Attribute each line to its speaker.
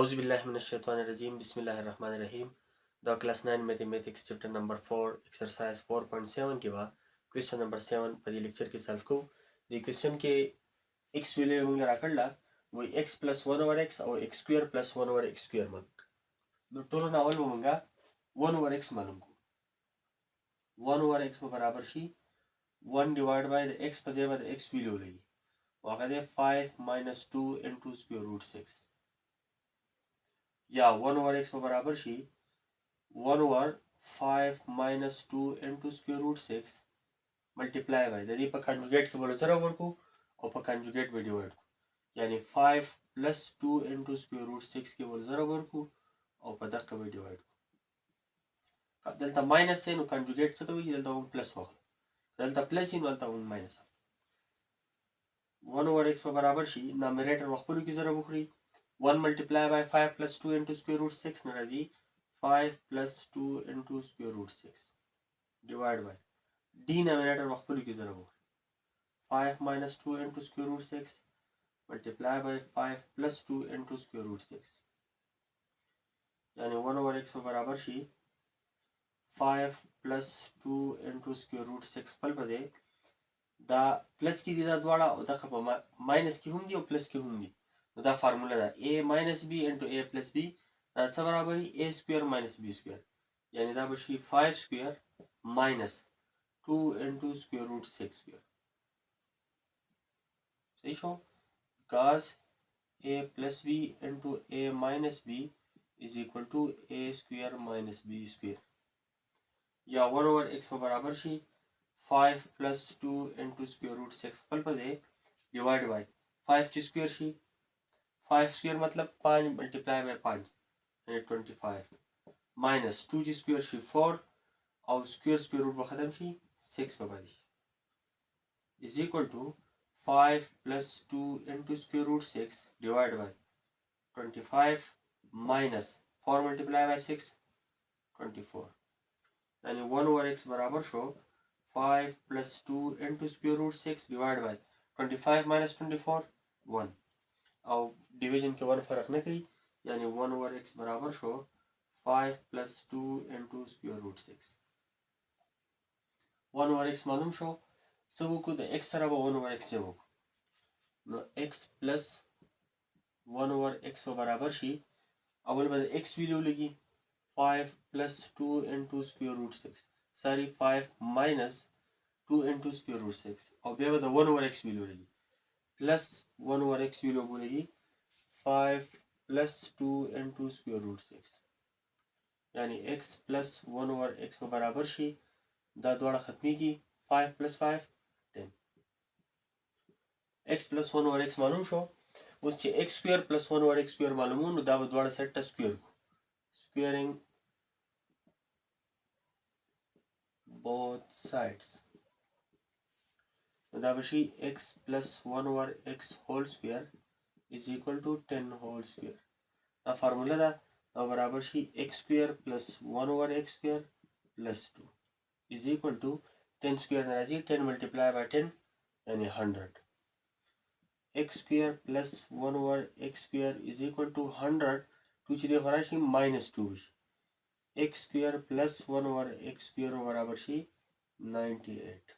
Speaker 1: औज़ुबिल्लाहिमिनश्शैतानिर्रजीम बिस्मिल्लाहिर्रहमानिर्रहीम। The class 9 mathematics chapter number 4 exercise 4.7 के बाद क्वेश्चन नंबर 7 पदी लेक्चर के सल्फ को दी क्वेश्चन के x वैल्यू मंग राकड़ला वो x प्लस 1 ओवर x और x square plus 1 over x square मंग दो टोलो नावल मंगा 1 ओवर x मालूम को 1 ओवर x बराबर she 1 divide by the x पजे बाद x वैल्यू लगी वहां 5 minus 2 into square root 6 या 1 ओवर x बराबर she 1 over 5 minus 2 into square root 6 multiply by यदि पर कंजुगेट के बोले जरा ओवर को और पर कंजुगेट में डिवाइड को यानी 5 plus 2 into square root 6 के बोले जरा ओवर को और पर दक्का में डिवाइड को अब दलता माइनस से नो कंजुगेट से तो वही दलता वो प्लस होगा दलता प्लस ही दलता वो माइनस 1 ओवर x बराबर शी नॉमिनेटर वखपुर की जरा बुखरी 1 multiply by 5 plus 2 into square root 6 नराजी 5 plus 2 into square root 6 divide by denominator वखपुर की जरा बुखरी 5 minus 2 into square root 6 multiply by 5 plus 2 into square root 6 यानी 1 over x बराबर she 5 plus 2 into square root 6 पल बजे दा plus की दा द्वारा और दा खपा माइनस की हुंदी और प्लस की हुंदी दा फार्मूला दा a minus b into a plus b दा बराबर ही a square minus b square यानी दा बशी 5 square minus 2 into square root 6 square सही show cos a plus b into a minus b is equal to a square minus b square या 1 over x बराबर she 5 plus 2 into square root 6 पल पजे divide by 5 की square she 5 square मतलब 5 multiply by 5 यानी 25 minus 2 की square शी 4 और square root बखतम शी 6 बबादी is equal to 5 plus 2 into square root 6 divided by 25 minus 4 multiply by 6 24 यानी 1 over x बराबर show 5 plus 2 into square root 6 divided by 25 minus 24 1 और डिवीजन के 1 फर्क न करी यानी 1 over x बराबर show 5 plus 2 into square root 6 1 over x मालूम शो सब को तो x सराबा 1 over x जब नो x plus 1 over x बराबर शी अवल बाद x वैल्यू लगी 5 plus 2 into square root 6 सारी 5 minus 2 into square root 6 और बेबा द 1 over x वैल्यू लगी प्लस 1 over x वैल्यू बोलेगी 5 plus 2 into square root 6 यानी x plus 1 over x बराबर शी दा द्वारा खत्मी की 5 plus 5 10 x plus 1 over x मालूम शो उससे x square plus 1 over x square मालूम हो दा द्वारा सेट स्क्वायर को squaring both sides दाबशी x plus 1 over x whole square is equal to 10 whole square दा फार्मूला दा बराबर she x square plus 1 over x square plus 2 is equal to 10 square Nazi 10 multiply by 10 यानी 100 x square plus 1 over x square is equal to 100 2 चीज़ें फराशी minus 2 x square plus 1 over x square बराबर she 98